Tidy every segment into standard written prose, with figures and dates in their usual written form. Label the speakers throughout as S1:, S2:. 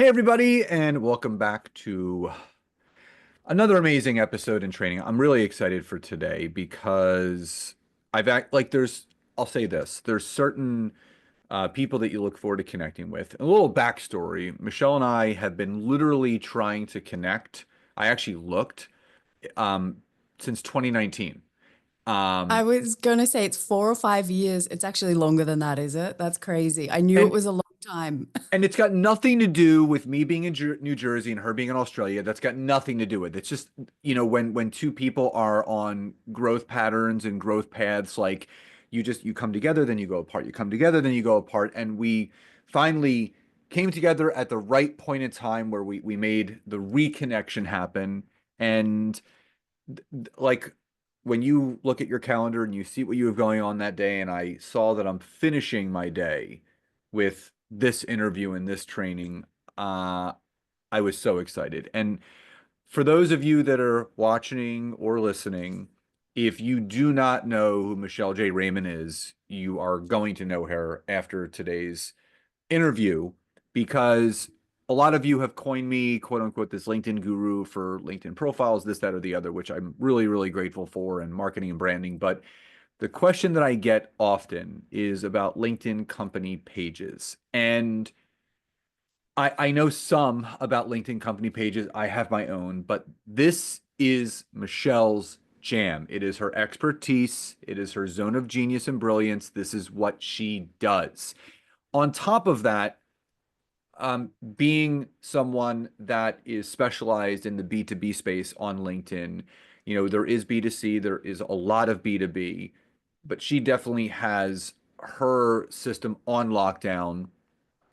S1: Hey, everybody, and welcome back to another amazing episode in training. I'm really excited for today because I'll say this, there's certain people that you look forward to connecting with. A little backstory, Michelle and I have been literally trying to connect. I actually looked um, since 2019.
S2: I
S1: Um,
S2: was going to say it's 4 or 5 years. It's actually longer than that, is it? That's crazy. I knew it
S1: and
S2: was a long time.
S1: And it's got nothing to do with me being in New Jersey and her being in Australia. That's got nothing to do with it. It's just, when two people are on growth patterns and growth paths, like you come together, then you go apart. You come together, then you go apart. And we finally came together at the right point in time where we made the reconnection happen. And like when you look at your calendar and you see what you have going on that day, and I saw that I'm finishing my day with this interview and this training, uh, I was so excited. And for those of you that are watching or listening, if you do not know who Michelle J. Raymond is, you are going to know her after today's interview because a lot of you have coined me, quote unquote, this LinkedIn guru for LinkedIn profiles, this, that, or the other, which I'm really, really grateful for, and marketing and branding. But the question that I get often is about LinkedIn company pages. And I know some about LinkedIn company pages. I have my own, but this is Michelle's jam. It is her expertise. It is her zone of genius and brilliance. This is what she does. On top of that, being someone that is specialized in the B2B space on LinkedIn, there is B2C, there is a lot of B2B, but she definitely has her system on lockdown.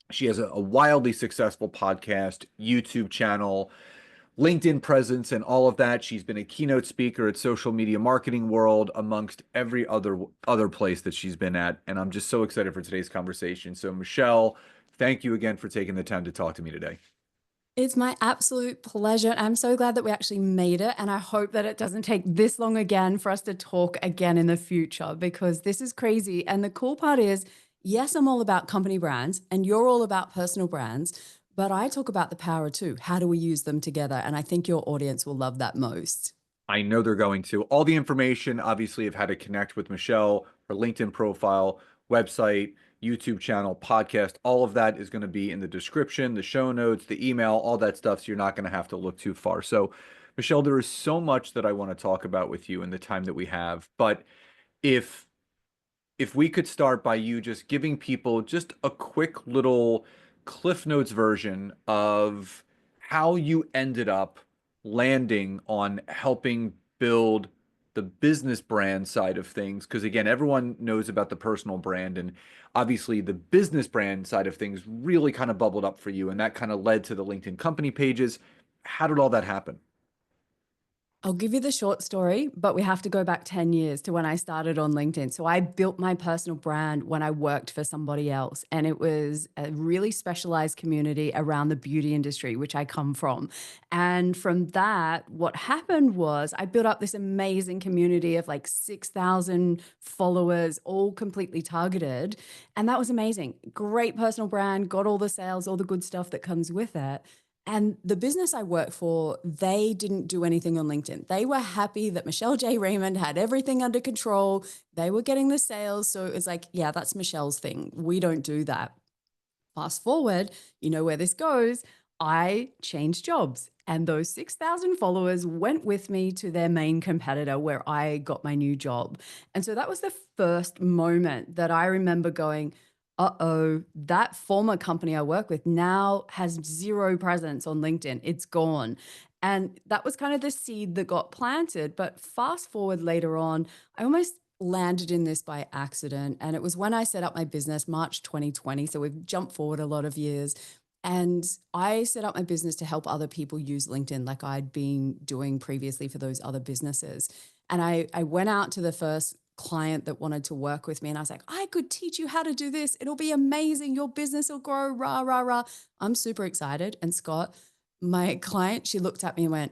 S1: She has a wildly successful podcast, YouTube channel, LinkedIn presence, and all of that. She's been a keynote speaker at Social Media Marketing World, amongst every other place that she's been at. And I'm just so excited for today's conversation. So, Michelle, thank you again for taking the time to talk to me today.
S2: It's my absolute pleasure. I'm so glad that we actually made it. And I hope that it doesn't take this long again for us to talk again in the future because this is crazy. And the cool part is, yes, I'm all about company brands and you're all about personal brands, but I talk about the power too. How do we use them together? And I think your audience will love that most.
S1: I know they're going to. All the information, obviously, of how to connect with Michelle, her LinkedIn profile, website, YouTube channel, podcast, all of that is going to be in the description, the show notes, the email, all that stuff. So you're not going to have to look too far. So, Michelle, there is so much that I want to talk about with you in the time that we have. But if if we could start by you just giving people just a quick little Cliff Notes version of how you ended up landing on helping build the business brand side of things. Because again, everyone knows about the personal brand, and obviously the business brand side of things really kind of bubbled up for you, and that kind of led to the LinkedIn company pages. How did all that happen?
S2: I'll give you the short story, but we have to go back 10 years to when I started on LinkedIn. So I built my personal brand when I worked for somebody else, and it was a really specialized community around the beauty industry, which I come from. And from that, what happened was I built up this amazing community of like 6,000 followers, all completely targeted. And that was amazing. Great personal brand, got all the sales, all the good stuff that comes with it. And the business I worked for, they didn't do anything on LinkedIn. They were happy that Michelle J. Raymond had everything under control. They were getting the sales. So it's like, yeah, that's Michelle's thing. We don't do that. Fast forward, you know where this goes. I changed jobs, and those 6,000 followers went with me to their main competitor where I got my new job. And so that was the first moment that I remember going, uh-oh, that former company I work with now has zero presence on LinkedIn. It's gone. And that was kind of the seed that got planted. But fast forward later on, I almost landed in this by accident. And it was when I set up my business, March 2020. So we've jumped forward a lot of years. And I set up my business to help other people use LinkedIn like I'd been doing previously for those other businesses. And I went out to the first client that wanted to work with me. And I was like, I could teach you how to do this. It'll be amazing. Your business will grow, rah, rah, rah. I'm super excited. And Scott, my client, she looked at me and went,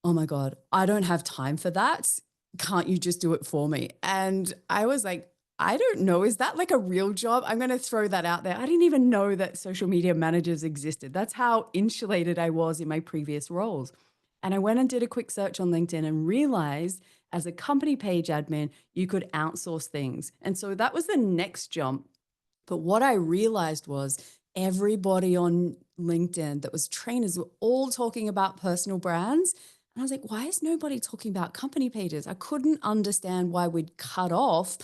S2: oh my God, I don't have time for that. Can't you just do it for me? And I was like, I don't know. Is that like a real job? I'm going to throw that out there. I didn't even know that social media managers existed. That's how insulated I was in my previous roles. And I went and did a quick search on LinkedIn and realized as a company page admin, you could outsource things. And so that was the next jump. But what I realized was everybody on LinkedIn that was trainers were all talking about personal brands. And I was like, why is nobody talking about company pages? I couldn't understand why we'd cut off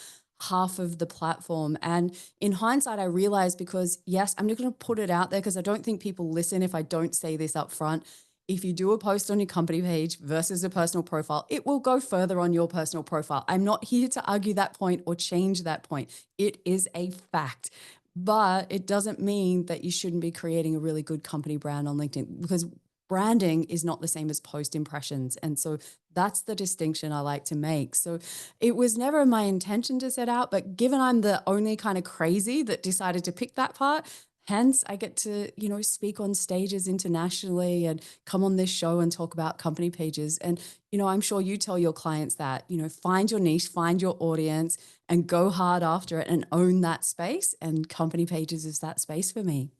S2: half of the platform. And in hindsight, I realized because, yes, I'm not going to put it out there because I don't think people listen if I don't say this up front. If you do a post on your company page versus a personal profile, it will go further on your personal profile. I'm not here to argue that point or change that point. It is a fact. But it doesn't mean that you shouldn't be creating a really good company brand on LinkedIn because branding is not the same as post impressions. And so that's the distinction I like to make. So it was never my intention to set out, but given I'm the only kind of crazy that decided to pick that part, hence I get to, speak on stages internationally and come on this show and talk about company pages. And, I'm sure you tell your clients that, find your niche, find your audience and go hard after it and own that space. And company pages is that space for me.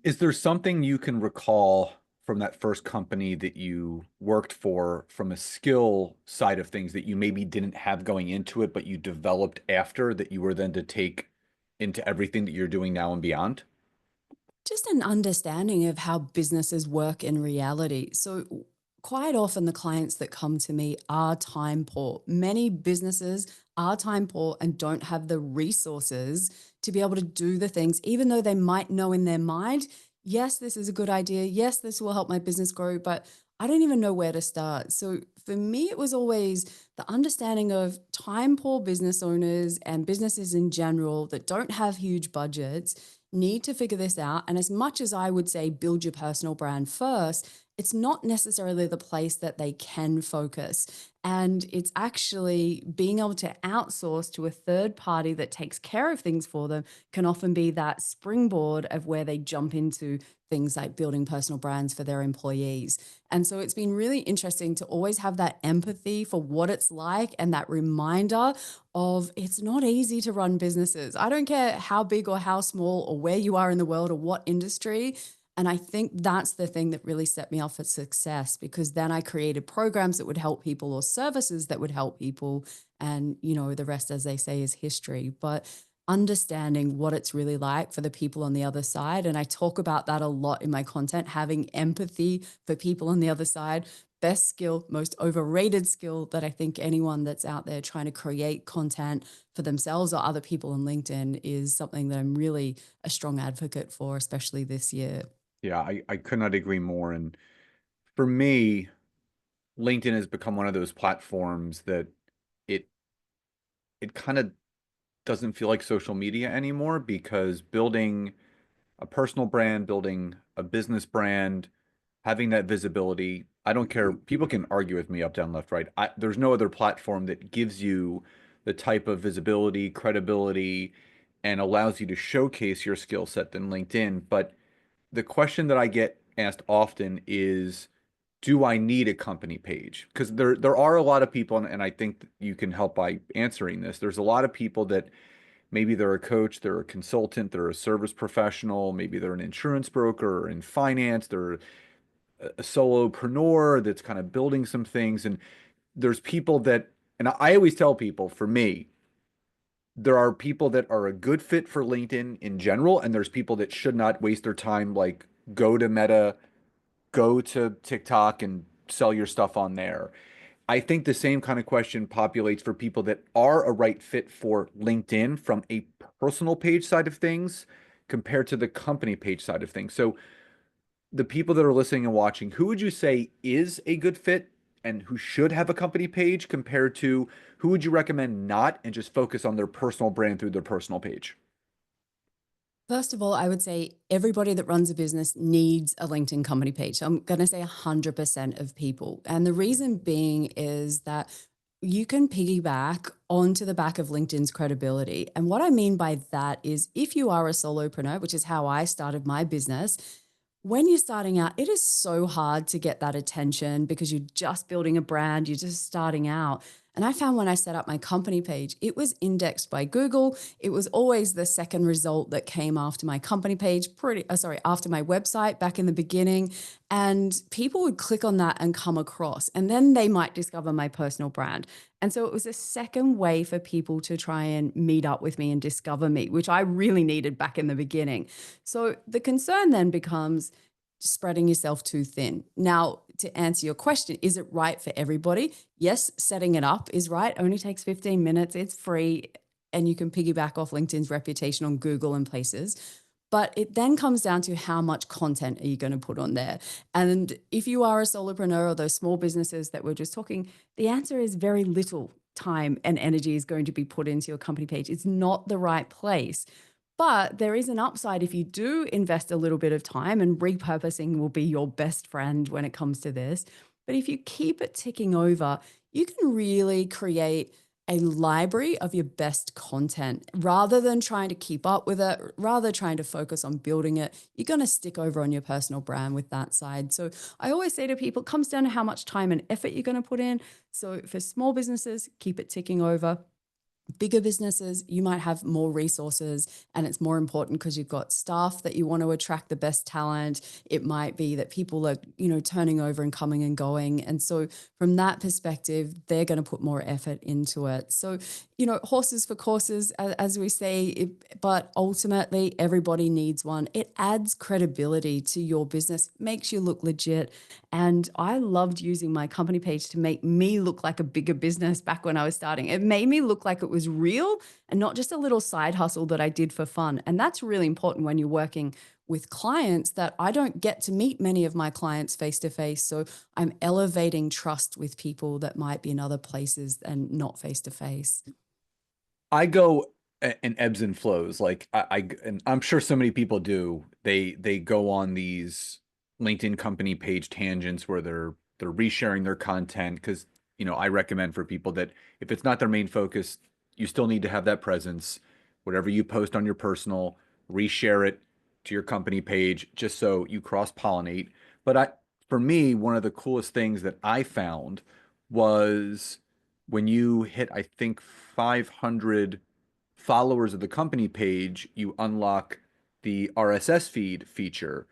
S1: Is there something you can recall from that first company that you worked for from a skill side of things that you maybe didn't have going into it, but you developed after that you were then to take into everything that you're doing now and beyond?
S2: Just an understanding of how businesses work in reality. So, quite often, the clients that come to me are time poor. Many businesses are time poor and don't have the resources to be able to do the things, even though they might know in their mind, yes, this is a good idea. Yes, this will help my business grow, but I don't even know where to start. So, for me, it was always the understanding of time poor business owners and businesses in general that don't have huge budgets need to figure this out. And as much as I would say build your personal brand first, it's not necessarily the place that they can focus. And it's actually being able to outsource to a third party that takes care of things for them can often be that springboard of where they jump into things like building personal brands for their employees. And so it's been really interesting to always have that empathy for what it's like and that reminder of it's not easy to run businesses. I don't care how big or how small or where you are in the world or what industry. And I think that's the thing that really set me up for success because then I created programs that would help people or services that would help people. And, the rest, as they say, is history. But understanding what it's really like for the people on the other side. And I talk about that a lot in my content, having empathy for people on the other side. Best skill, most overrated skill that I think anyone that's out there trying to create content for themselves or other people on LinkedIn is something that I'm really a strong advocate for, especially this year.
S1: Yeah, I could not agree more. And for me, LinkedIn has become one of those platforms that it it kind of doesn't feel like social media anymore because building a personal brand, building a business brand, having that visibility. I don't care. People can argue with me up, down, left, right. There's no other platform that gives you the type of visibility, credibility, and allows you to showcase your skill set than LinkedIn. But the question that I get asked often is, do I need a company page? Because there are a lot of people, and I think you can help by answering this. There's a lot of people that maybe they're a coach, they're a consultant, they're a service professional, maybe they're an insurance broker or in finance, they're a solopreneur that's kind of building some things. And there's people that, and I always tell people, for me, there are people that are a good fit for LinkedIn in general, and there's people that should not waste their time, like go to Meta, go to TikTok and sell your stuff on there. I think the same kind of question populates for people that are a right fit for LinkedIn from a personal page side of things compared to the company page side of things. So the people that are listening and watching, who would you say is a good fit and who should have a company page compared to who would you recommend not and just focus on their personal brand through their personal page?
S2: First of all, I would say everybody that runs a business needs a LinkedIn company page. So I'm going to say 100% of people. And the reason being is that you can piggyback onto the back of LinkedIn's credibility. And what I mean by that is if you are a solopreneur, which is how I started my business, when you're starting out, it is so hard to get that attention because you're just building a brand, you're just starting out. And I found when I set up my company page, it was indexed by Google. It was always the second result that came after my company page, after my website back in the beginning. And people would click on that and come across, and then they might discover my personal brand. And so it was a second way for people to try and meet up with me and discover me, which I really needed back in the beginning. So the concern then becomes spreading yourself too thin. Now, to answer your question, is it right for everybody? Yes, setting it up is right. Only takes 15 minutes. It's free, and you can piggyback off LinkedIn's reputation on Google and places. But it then comes down to how much content are you going to put on there? And if you are a solopreneur or those small businesses that we're just talking, the answer is very little time and energy is going to be put into your company page. It's not the right place. But there is an upside if you do invest a little bit of time, and repurposing will be your best friend when it comes to this. But if you keep it ticking over, you can really create a library of your best content rather than trying to keep up with it, rather trying to focus on building it. You're going to stick over on your personal brand with that side. So I always say to people, it comes down to how much time and effort you're going to put in. So for small businesses, keep it ticking over. Bigger businesses, you might have more resources, and it's more important because you've got staff that you want to attract the best talent. It might be that people are, turning over and coming and going. And so from that perspective, they're going to put more effort into it. So, horses for courses, as we say, but ultimately everybody needs one. It adds credibility to your business, makes you look legit. And I loved using my company page to make me look like a bigger business back when I was starting. It made me look like it was real and not just a little side hustle that I did for fun. And that's really important when you're working with clients, that I don't get to meet many of my clients face to face. So I'm elevating trust with people that might be in other places and not face to face.
S1: I go in ebbs and flows. Like and I'm sure so many people do. They go on these LinkedIn company page tangents where they're resharing their content because, I recommend for people that if it's not their main focus, you still need to have that presence. Whatever you post on your personal, reshare it to your company page just so you cross-pollinate. But for me, one of the coolest things that I found was when you hit, I think, 500 followers of the company page, you unlock the RSS feed feature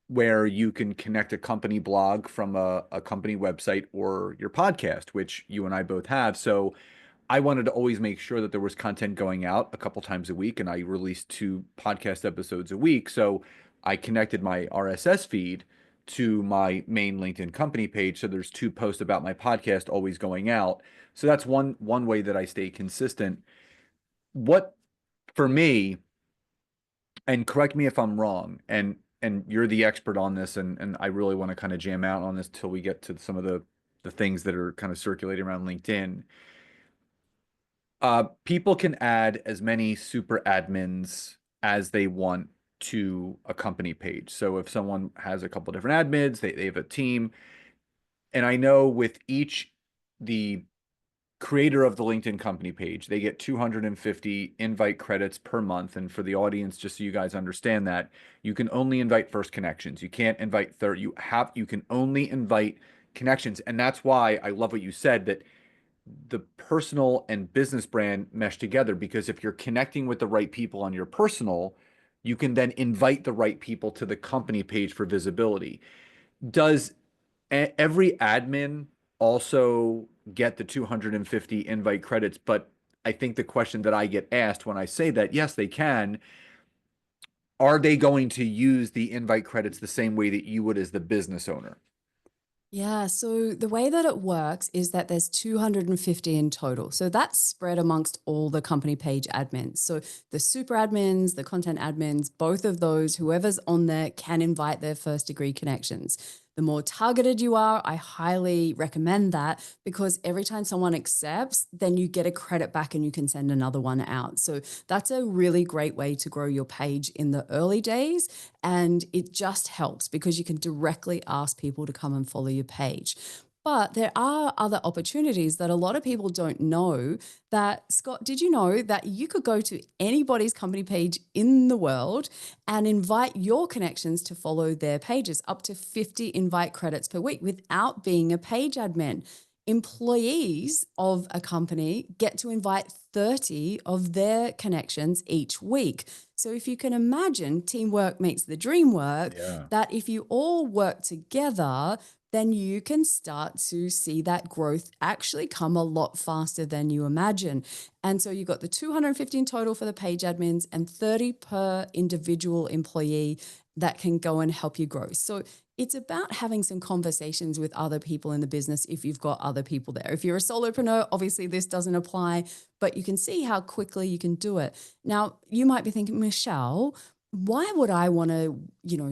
S1: where you can connect a company blog from a company website or your podcast, which you and I both have. So I wanted to always make sure that there was content going out a couple times a week, and I released 2 podcast episodes a week. So I connected my RSS feed to my main LinkedIn company page. So there's 2 posts about my podcast always going out. So that's one way that I stay consistent. What for me, and correct me if I'm wrong, and you're the expert on this, and I really want to kind of jam out on this till we get to some of the things that are kind of circulating around LinkedIn. People can add as many super admins as they want to a company page. So if someone has a couple different admins, they have a team. And I know with each, the creator of the LinkedIn company page, they get 250 invite credits per month. And for the audience, just so you guys understand that, you can only invite first connections. You can't invite third. You can only invite connections. And that's why I love what you said, that the personal and business brand mesh together, because if you're connecting with the right people on your personal, you can then invite the right people to the company page for visibility. Does every admin also get the 250 invite credits? But I think the question that I get asked when I say that, yes, they can. Are they going to use the invite credits the same way that you would as the business owner?
S2: Yeah, so the way that it works is that there's 250 in total. So that's spread amongst all the company page admins. So the super admins, the content admins, both of those, whoever's on there can invite their first degree connections. The more targeted you are, I highly recommend that, because every time someone accepts, then you get a credit back and you can send another one out. So that's a really great way to grow your page in the early days. And it just helps because you can directly ask people to come and follow your page. But there are other opportunities that a lot of people don't know. That, Scott, did you know that you could go to anybody's company page in the world and invite your connections to follow their pages, up to 50 invite credits per week without being a page admin? Employees of a company get to invite 30 of their connections each week. So if you can imagine, teamwork makes the dream work,
S1: Yeah.
S2: that if you all work together, then you can start to see that growth actually come a lot faster than you imagine. And so you've got the 250 in total for the page admins and 30 per individual employee that can go and help you grow. So it's about having some conversations with other people in the business if you've got other people there. If you're a solopreneur, obviously this doesn't apply, but you can see how quickly you can do it. Now, you might be thinking, Michelle, why would I want to,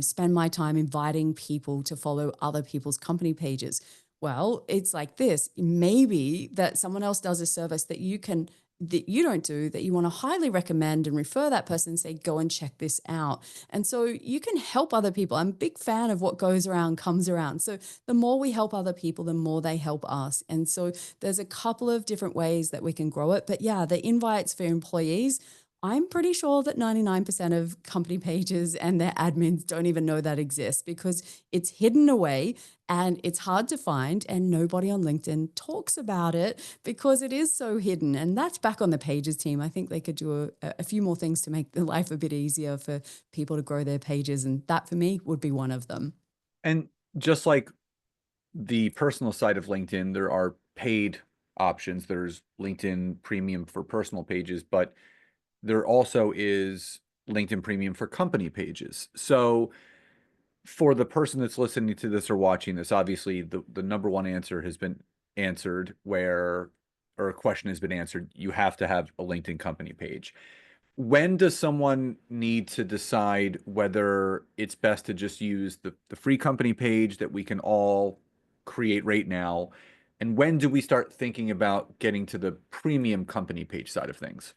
S2: spend my time inviting people to follow other people's company pages? Well, it's like this. Maybe that someone else does a service that you don't do, that you want to highly recommend and refer that person and say, go and check this out. And so you can help other people. I'm a big fan of what goes around comes around. So the more we help other people, the more they help us. And so there's a couple of different ways that we can grow it. But yeah, the invites for employees, I'm pretty sure that 99% of company pages and their admins don't even know that exists because it's hidden away and it's hard to find, and nobody on LinkedIn talks about it because it is so hidden. And that's back on the pages team. I think they could do a few more things to make the life a bit easier for people to grow their pages. And that for me would be one of them.
S1: And just like the personal side of LinkedIn, there are paid options. There's LinkedIn Premium for personal pages, but there also is LinkedIn Premium for company pages. So for the person that's listening to this or watching this, obviously the number one answer has been answered where, or a question has been answered. You have to have a LinkedIn company page. When does someone need to decide whether it's best to just use the free company page that we can all create right now? And when do we start thinking about getting to the premium company page side of things?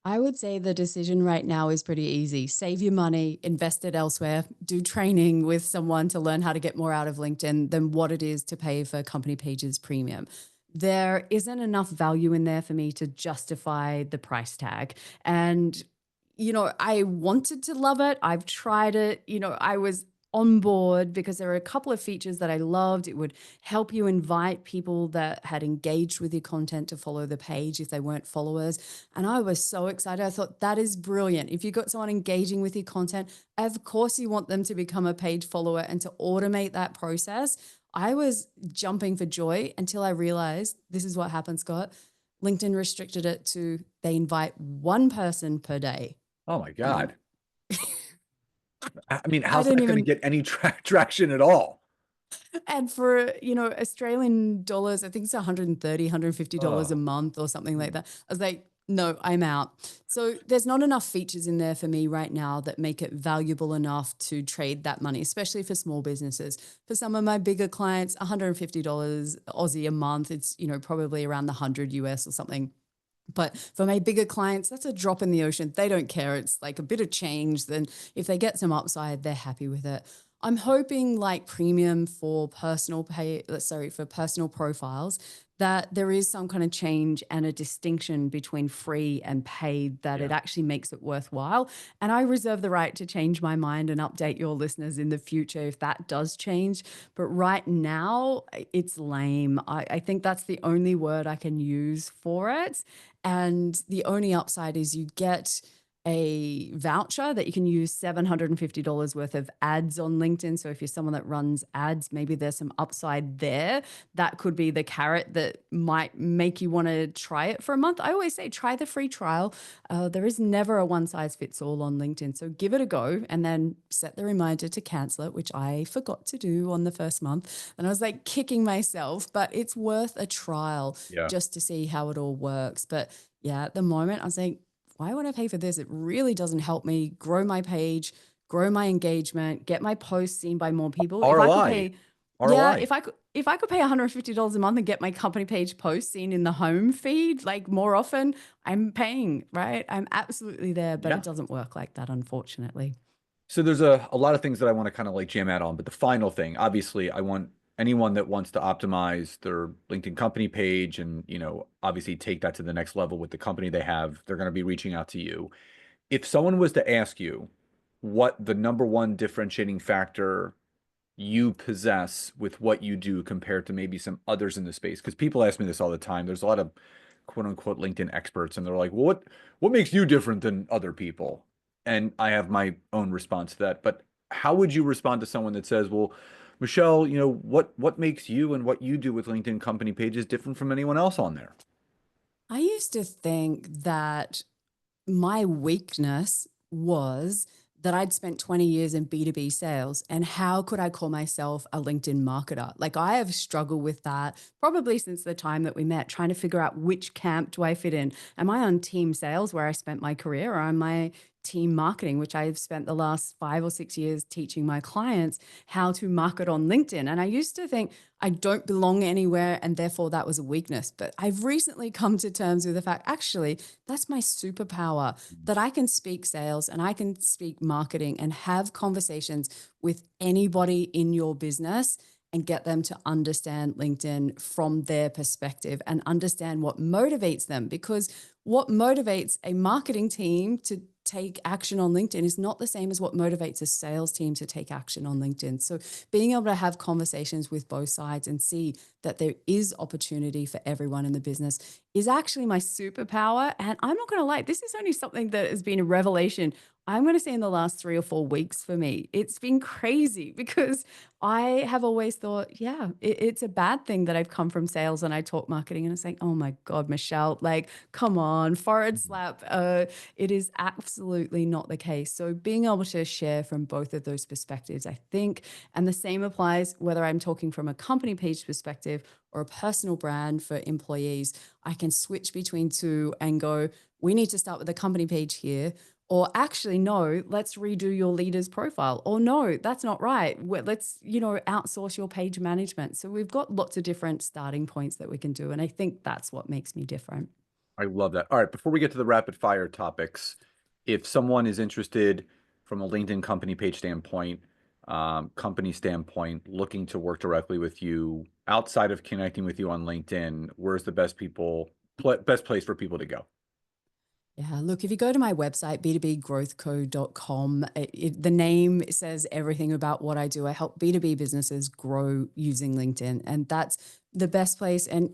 S2: I would say the decision right now is pretty easy. Save your money, invest it elsewhere, do training with someone to learn how to get more out of LinkedIn than what it is to pay for company pages premium. There isn't enough value in there for me to justify the price tag. And I wanted to love it. I've tried it. I was on board because there are a couple of features that I loved. It would help you invite people that had engaged with your content to follow the page if they weren't followers. And I was so excited. I thought that is brilliant. If you've got someone engaging with your content, of course you want them to become a page follower and to automate that process. I was jumping for joy until I realized this is what happened, Scott. LinkedIn restricted it to they invite one person per day.
S1: Oh my
S2: And I'm
S1: God. I mean,
S2: I
S1: how's
S2: didn't
S1: that going to
S2: even
S1: get any traction at all?
S2: and for, Australian dollars, I think it's 130, $150 a
S1: Oh,
S2: month or something like that. I was like, no, I'm out. So there's not enough features in there for me right now that make it valuable enough to trade that money, especially for small businesses. For some of my bigger clients, $150 Aussie a month, it's, probably around the 100 US or something. But for my bigger clients, that's a drop in the ocean. They don't care. It's like a bit of change. Then if they get some upside, they're happy with it. I'm hoping like premium for for personal profiles, that there is some kind of change and a distinction between free and paid, that it
S1: yeah.
S2: actually makes it worthwhile. And I reserve the right to change my mind and update your listeners in the future if that does change. But right now, it's lame. I think that's the only word I can use for it. And the only upside is you get a voucher that you can use $750 worth of ads on LinkedIn. So if you're someone that runs ads, maybe there's some upside there. That could be the carrot that might make you want to try it for a month. I always say try the free trial. There is never a one size fits all on LinkedIn. So give it a go and then set the reminder to cancel it, which I forgot to do on the first month. And I was like kicking myself, but it's worth a trial
S1: Yeah.
S2: just to see how it all works. But yeah, at the moment, I was like, why would I pay for this? It really doesn't help me grow my page, grow my engagement, get my posts seen by more people. If I could
S1: ROI.
S2: pay, yeah,
S1: ROI.
S2: if I could pay $150 a month and get my company page posts seen in the home feed like more often, I'm paying, right? I'm absolutely there, but it
S1: Yeah.
S2: doesn't work like that, unfortunately.
S1: So there's a lot of things that I want to kind of like jam out on, but the final thing, obviously, I want anyone that wants to optimize their LinkedIn company page and, obviously take that to the next level with the company they have, they're going to be reaching out to you. If someone was to ask you what the number one differentiating factor you possess with what you do compared to maybe some others in the space? Because people ask me this all the time. There's a lot of quote unquote LinkedIn experts, and they're like, well, what makes you different than other people? And I have my own response to that. But how would you respond to someone that says, well, Michelle, what makes you and what you do with LinkedIn company pages different from anyone else on there?
S2: I used to think that my weakness was that I'd spent 20 years in B2B sales, and how could I call myself a LinkedIn marketer? Like, I have struggled with that probably since the time that we met, trying to figure out which camp do I fit in. Am I on team sales, where I spent my career, or am I team marketing, which I've spent the last 5 or 6 years teaching my clients how to market on LinkedIn? And I used to think I don't belong anywhere, and therefore that was a weakness. But I've recently come to terms with the fact, actually, that's my superpower, that I can speak sales and I can speak marketing and have conversations with anybody in your business and get them to understand LinkedIn from their perspective and understand what motivates them. Because what motivates a marketing team to take action on LinkedIn is not the same as what motivates a sales team to take action on LinkedIn. So being able to have conversations with both sides and see that there is opportunity for everyone in the business is actually my superpower. And I'm not going to lie, this is only something that has been a revelation, I'm going to say, in the last 3 or 4 weeks for me. It's been crazy because I have always thought, yeah, it's a bad thing that I've come from sales and I talk marketing, and it's like, oh my God, Michelle, like, come on, forehead slap. It is absolutely not the case. So being able to share from both of those perspectives, I think, and the same applies whether I'm talking from a company page perspective or a personal brand for employees. I can switch between two and go, we need to start with the company page here. Or actually, no, let's redo your leader's profile. Or no, that's not right. Let's, outsource your page management. So we've got lots of different starting points that we can do. And I think that's what makes me different.
S1: I love that. All right, before we get to the rapid fire topics, if someone is interested from a LinkedIn company page standpoint, company standpoint, looking to work directly with you outside of connecting with you on LinkedIn, where's the best place for people to go?
S2: Yeah, look, if you go to my website, b2bgrowthco.com, the name says everything about what I do. I help B2B businesses grow using LinkedIn, and that's the best place. And,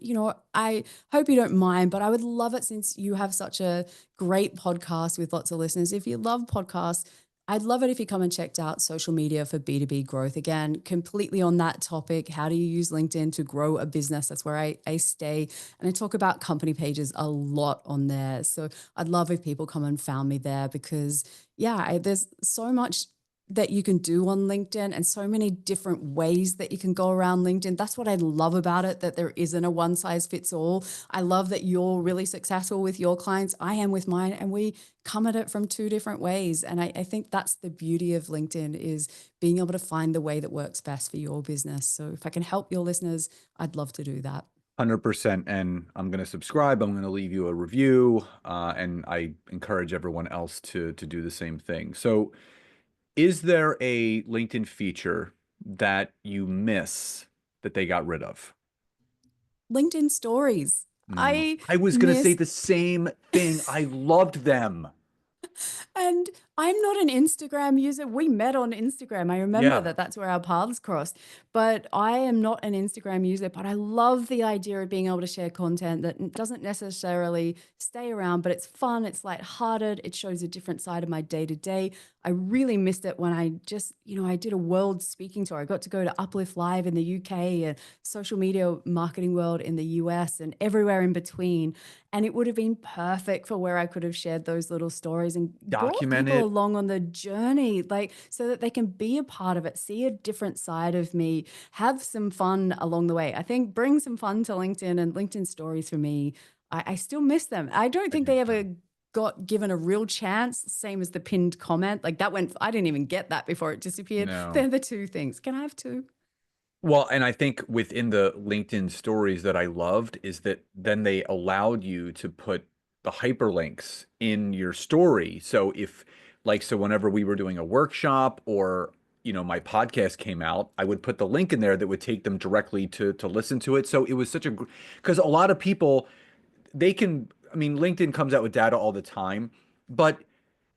S2: I hope you don't mind, but I would love it, since you have such a great podcast with lots of listeners. If you love podcasts, I'd love it if you come and checked out social media for B2B growth. Again, completely on that topic. How do you use LinkedIn to grow a business? That's where I stay. And I talk about company pages a lot on there. So I'd love if people come and found me there, because, yeah, there's so much that you can do on LinkedIn and so many different ways that you can go around LinkedIn. That's what I love about it, that there isn't a one size fits all. I love that you're really successful with your clients. I am with mine, and we come at it from two different ways. And I think that's the beauty of LinkedIn, is being able to find the way that works best for your business. So if I can help your listeners, I'd love to do that.
S1: 100%. And I'm going to subscribe. I'm going to leave you a review, and I encourage everyone else to do the same thing. So, is there a LinkedIn feature that you miss that they got rid of?
S2: LinkedIn stories. I
S1: I was going to say
S2: miss
S1: the same thing. I loved them.
S2: And I'm not an Instagram user. We met on Instagram. I remember
S1: Yeah.
S2: that that's where our paths crossed. But I am not an Instagram user. But I love the idea of being able to share content that doesn't necessarily stay around, but it's fun, it's lighthearted, it shows a different side of my day to day. I really missed it when I just, I did a world speaking tour. I got to go to Uplift Live in the UK and social media marketing world in the US and everywhere in between. And it would have been perfect for where I could have shared those little stories and brought
S1: Document
S2: people
S1: it.
S2: along on the journey, like, so that they can be a part of it, see a different side of me, have some fun along the way. I think bring some fun to LinkedIn, and LinkedIn stories for me, I still miss them. I don't
S1: I
S2: think
S1: do
S2: they
S1: too.
S2: ever got given a real chance, same as the pinned comment. Like, that went, I didn't even get that before it disappeared.
S1: No.
S2: They're the two things. Can I have two?
S1: Well, and I think within the LinkedIn stories that I loved is that then they allowed you to put the hyperlinks in your story. So so whenever we were doing a workshop or, my podcast came out, I would put the link in there that would take them directly to listen to it. So it was because a lot of people, I mean, LinkedIn comes out with data all the time, but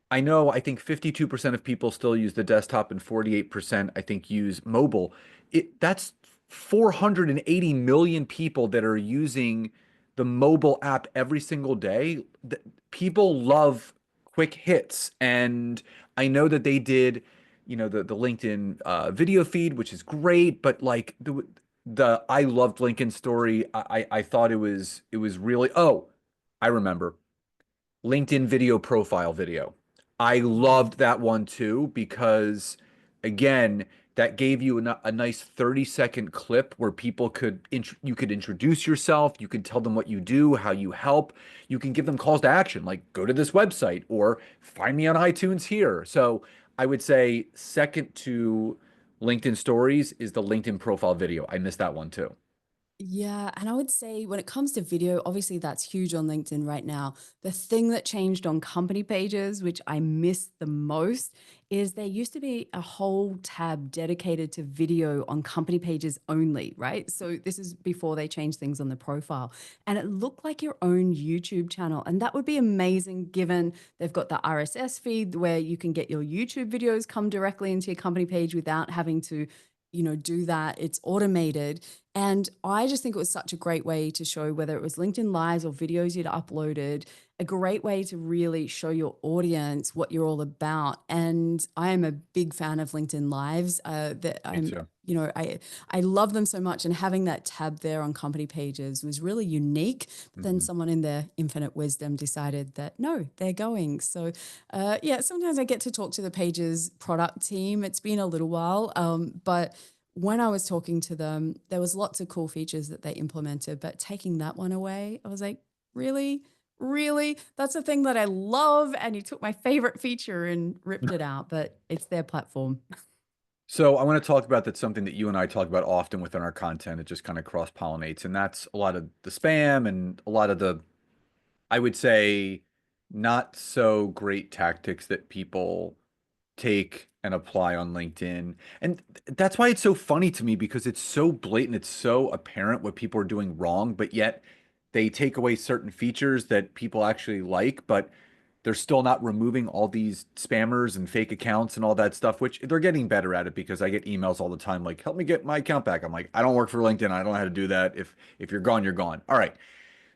S1: I know, I think 52% of people still use the desktop and 48% I think use mobile. That's 480 million people that are using the mobile app every single day. People love quick hits. And I know that they did, the LinkedIn video feed, which is great, but like the I loved Lincoln story. I thought it was really, oh, I remember. LinkedIn video profile video. I
S2: Mm.
S1: loved that one too because, again, that gave you a nice 30-second clip where people you could introduce yourself, you could tell them what you do, how you help, you can give them calls to action like go to this website or find me on iTunes here. So I would say second to LinkedIn stories is the LinkedIn profile video. I missed that one too.
S2: Yeah, and I would say when it comes to video, obviously that's huge on LinkedIn right now. The thing that changed on company pages, which I miss the most, is there used to be a whole tab dedicated to video on company pages only, right? So this is before they changed things on the profile. And it looked like your own YouTube channel. And that would be amazing given they've got the RSS feed where you can get your YouTube videos come directly into your company page without having to do that. It's automated. And I just think it was such a great way to show whether it was LinkedIn Lives or videos you'd uploaded, a great way to really show your audience what you're all about. And I am a big fan of LinkedIn Lives. That
S1: Me
S2: I'm,
S1: too.
S2: I love them so much. And having that tab there on company pages was really unique. But then
S1: Mhm.
S2: someone in their infinite wisdom decided that no, they're going. So yeah, sometimes I get to talk to the pages product team. It's been a little while, but when I was talking to them, there was lots of cool features that they implemented, but taking that one away, I was like, really? Really? That's a thing that I love. And you took my favorite feature and ripped it out, but it's their platform.
S1: So I want to talk about that's something that you and I talk about often within our content. It just kind of cross-pollinates, and that's a lot of the spam and a lot of the, I would say, not so great tactics that people take and apply on LinkedIn. And that's why it's so funny to me because it's so blatant, it's so apparent what people are doing wrong, but yet they take away certain features that people actually like, but they're still not removing all these spammers and fake accounts and all that stuff, which they're getting better at it because I get emails all the time like, help me get my account back. I'm like, I don't work for LinkedIn. I don't know how to do that. If you're gone, you're gone. All right.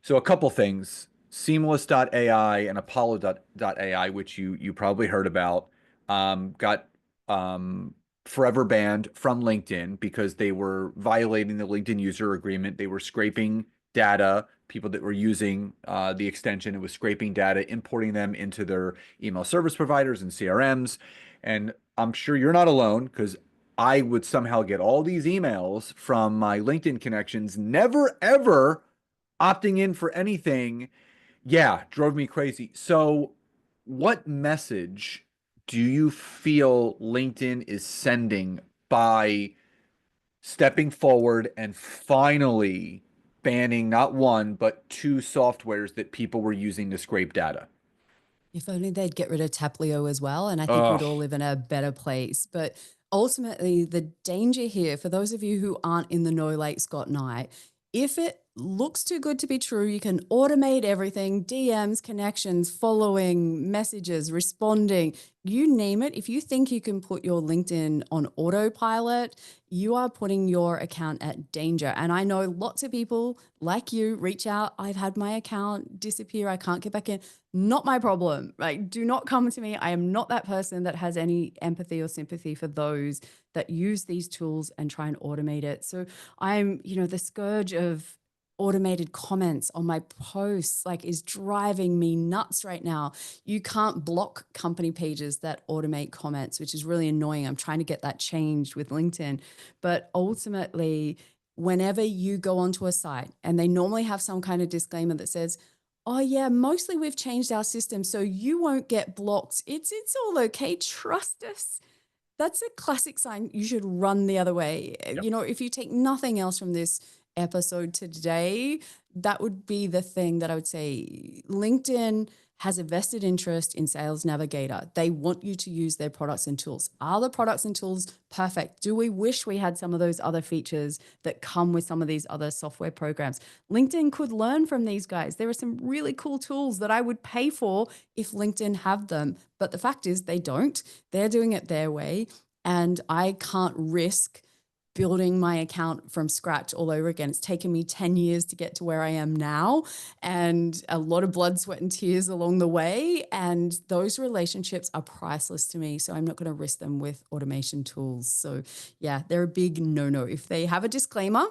S1: So a couple things. Seamless.ai and Apollo.ai, which you probably heard about, got um, forever banned from LinkedIn because they were violating the LinkedIn user agreement. They were scraping data. People that were using the extension, it was scraping data, importing them into their email service providers and CRMs. And I'm sure you're not alone because I would somehow get all these emails from my LinkedIn connections, never ever opting in for anything, yeah, drove me crazy. So, what message do you feel LinkedIn is sending by stepping forward and finally banning not one, but two softwares that people were using to scrape data?
S2: If only they'd get rid of Taplio as well, and I think we'd
S1: Oh,
S2: all live in a better place. But ultimately, the danger here, for those of you who aren't in the know like Scott and I, if it looks too good to be true, you can automate everything: DMs, connections, following, messages, responding, you name it. If you think you can put your LinkedIn on autopilot, you are putting your account at danger. And I know lots of people like you reach out. I've had my account disappear. I can't get back in. Not my problem. Like, do not come to me. I am not that person that has any empathy or sympathy for those that use these tools and try and automate it. So I'm, the scourge of automated comments on my posts like is driving me nuts right now. You can't block company pages that automate comments, which is really annoying. I'm trying to get that changed with LinkedIn. But ultimately, whenever you go onto a site and they normally have some kind of disclaimer that says, oh yeah, mostly we've changed our system so you won't get blocked. It's all okay. Trust us. That's a classic sign you should run the other way.
S1: yep.
S2: If you take nothing else from this episode today, that would be the thing that I would say. LinkedIn has a vested interest in Sales Navigator. They want you to use their products and tools. Are the products and tools perfect? Do we wish we had some of those other features that come with some of these other software programs? LinkedIn could learn from these guys. There are some really cool tools that I would pay for if LinkedIn have them. But the fact is they don't. They're doing it their way. And I can't risk building my account from scratch all over again. It's taken me 10 years to get to where I am now, and a lot of blood, sweat, and tears along the way. And those relationships are priceless to me. So I'm not going to risk them with automation tools. So yeah, they're a big no-no. If they have a disclaimer,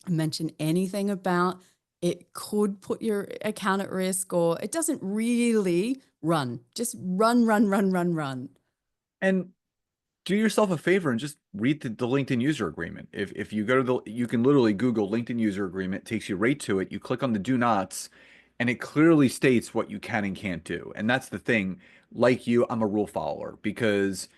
S2: mention anything about it could put your account at risk, or it doesn't really run. Just run, run, run, run, run.
S1: And do yourself a favor and just read the LinkedIn user agreement. If you go to you can literally Google LinkedIn user agreement, takes you right to it. You click on the do nots, and it clearly states what you can and can't do. And that's the thing. Like you, I'm a rule follower because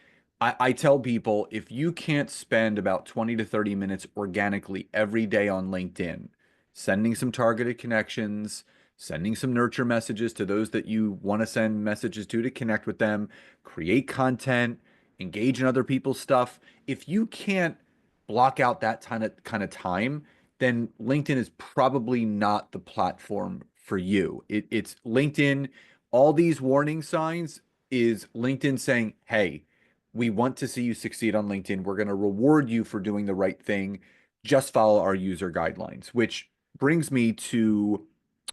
S1: I tell people if you can't spend about 20 to 30 minutes organically every day on LinkedIn, sending some targeted connections, sending some nurture messages to those that you want to send messages to connect with them, create content, engage in other people's stuff. If you can't block out that kind of time, then LinkedIn is probably not the platform for you. It's LinkedIn. All these warning signs is LinkedIn saying, "Hey, we want to see you succeed on LinkedIn. We're going to reward you for doing the right thing. Just follow our user guidelines." Which brings me to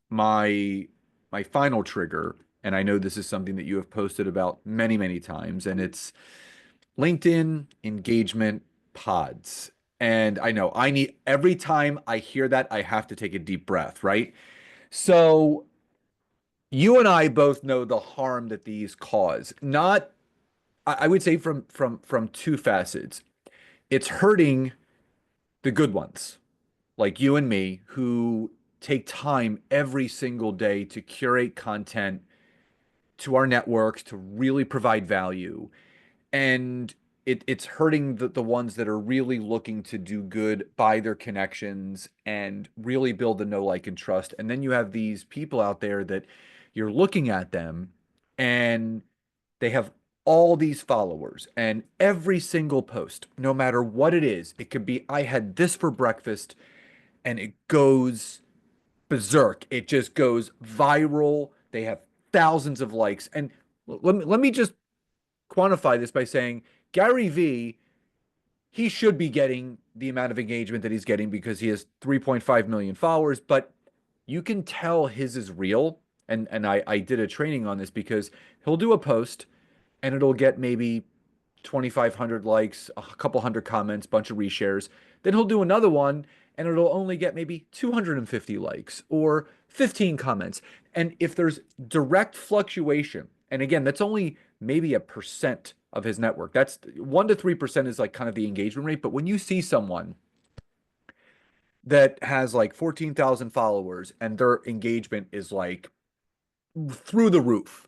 S1: my my final trigger, and I know this is something that you have posted about many, many times, and it's LinkedIn engagement pods. And I know I need every time I hear that, I have to take a deep breath, right? So you and I both know the harm that these cause. Not, I would say from two facets. It's hurting the good ones, like you and me, who take time every single day to curate content to our networks to really provide value. And it's hurting the ones that are really looking to do good by their connections and really build the know, like, and trust. And then you have these people out there that you're looking at them and they have all these followers, and every single post, no matter what it is, it could be, I had this for breakfast, and it goes berserk. It just goes viral. They have thousands of likes. And let me just quantify this by saying Gary V, he should be getting the amount of engagement that he's getting because he has 3.5 million followers, but you can tell his is real. And I did a training on this because he'll do a post and it'll get maybe 2,500 likes, a couple hundred comments, bunch of reshares. Then he'll do another one and it'll only get maybe 250 likes or 15 comments. And if there's direct fluctuation, and again, that's only maybe a percent of his network. That's 1 to 3% is like kind of the engagement rate. But when you see someone that has like 14,000 followers and their engagement is like through the roof,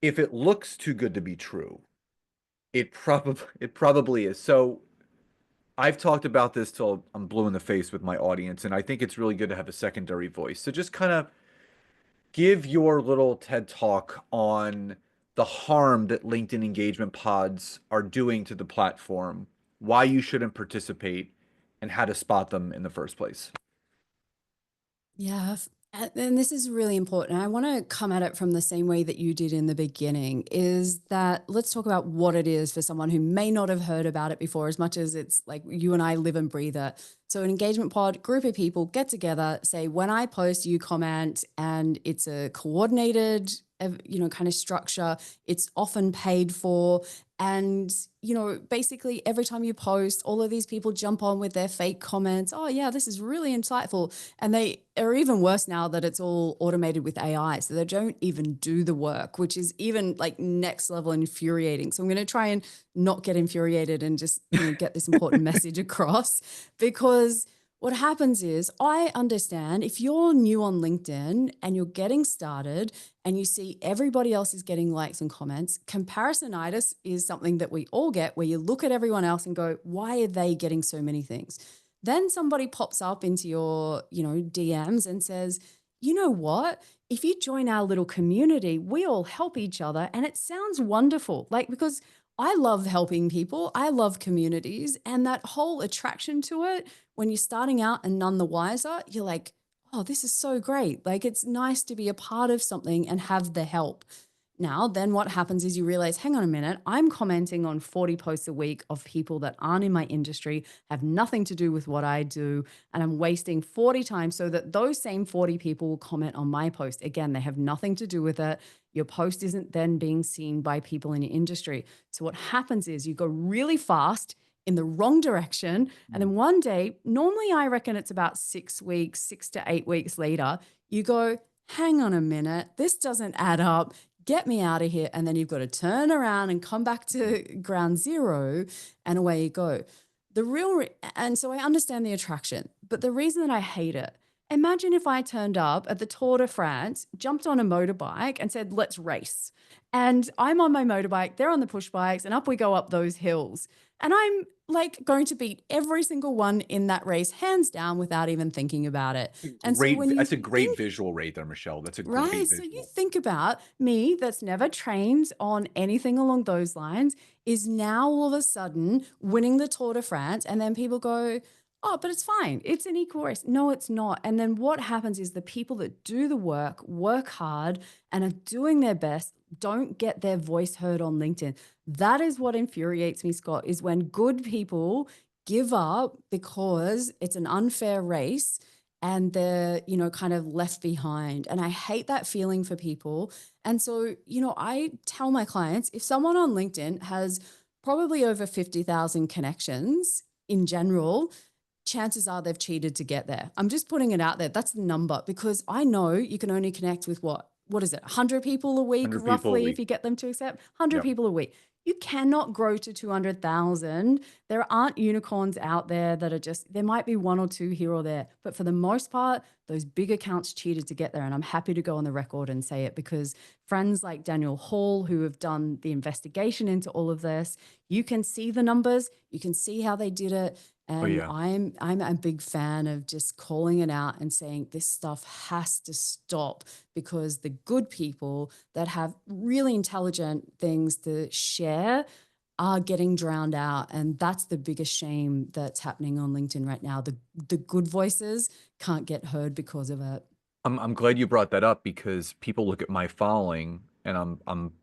S1: if it looks too good to be true, it probably is. So I've talked about this till I'm blue in the face with my audience, and I think it's really good to have a secondary voice. So just kind of give your little TED talk on the harm that LinkedIn engagement pods are doing to the platform, why you shouldn't participate, and how to spot them in the first place.
S2: Yeah. And this is really important. I want to come at it from the same way that you did in the beginning, is that let's talk about what it is for someone who may not have heard about it before, as much as it's like you and I live and breathe it. So an engagement pod, group of people get together, say, when I post, you comment, and it's a coordinated, kind of structure. It's often paid for. And, basically every time you post, all of these people jump on with their fake comments. Oh yeah, this is really insightful. And they are even worse now that it's all automated with AI. So they don't even do the work, which is even like next level infuriating. So I'm going to try and not get infuriated and just, get this important message across, because what happens is I understand if you're new on LinkedIn and you're getting started and you see everybody else is getting likes and comments, comparisonitis is something that we all get, where you look at everyone else and go, why are they getting so many things? Then somebody pops up into your, DMs and says, you know what? if you join our little community, we all help each other and it sounds wonderful. Like, because I love helping people, I love communities, and that whole attraction to it, when you're starting out and none the wiser, you're like, oh, this is so great. Like, it's nice to be a part of something and have the help. Now, then what happens is you realize, hang on a minute, I'm commenting on 40 posts a week of people that aren't in my industry, have nothing to do with what I do, and I'm wasting 40 times so that those same 40 people will comment on my post. Again, they have nothing to do with it. Your post isn't then being seen by people in your industry. So what happens is you go really fast in the wrong direction. And then one day, normally I reckon it's about 6 weeks, 6 to 8 weeks later, you go, hang on a minute, this doesn't add up. Get me out of here. And then you've got to turn around and come back to ground zero, and away you go. And so I understand the attraction, but the reason that I hate it, imagine if I turned up at the Tour de France, jumped on a motorbike and said, let's race. And I'm on my motorbike, they're on the push bikes, and up we go up those hills. And I'm like going to beat every single one in that race, hands down, without even thinking about it. And so when you
S1: That's a great
S2: think
S1: visual right there, Michelle. That's a
S2: Right.
S1: great
S2: So you
S1: visual.
S2: think about me that's never trained on anything along those lines is now all of a sudden winning the Tour de France. And then people go, oh, but it's fine. It's an equal race. No, it's not. And then what happens is the people that do the work, work hard, and are doing their best don't get their voice heard on LinkedIn. That is what infuriates me, Scott, is when good people give up because it's an unfair race and they're, kind of left behind. And I hate that feeling for people. And so, I tell my clients, if someone on LinkedIn has probably over 50,000 connections in general, chances are they've cheated to get there. I'm just putting it out there. That's the number, because I know you can only connect with what is it? 100 people a week
S1: 100 people a
S2: roughly, if
S1: week.
S2: you get them to accept 100
S1: Yep.
S2: people a week. You cannot grow to 200,000. There aren't unicorns out there that are just, there might be one or two here or there, but for the most part, those big accounts cheated to get there. And I'm happy to go on the record and say it, because friends like Daniel Hall, who have done the investigation into all of this, you can see the numbers, you can see how they did it.
S1: Oh
S2: And
S1: yeah.
S2: I'm a big fan of just calling it out and saying this stuff has to stop, because the good people that have really intelligent things to share are getting drowned out. And that's the biggest shame that's happening on LinkedIn right now. The good voices can't get heard because of it.
S1: I'm glad you brought that up because people look at my following and I'm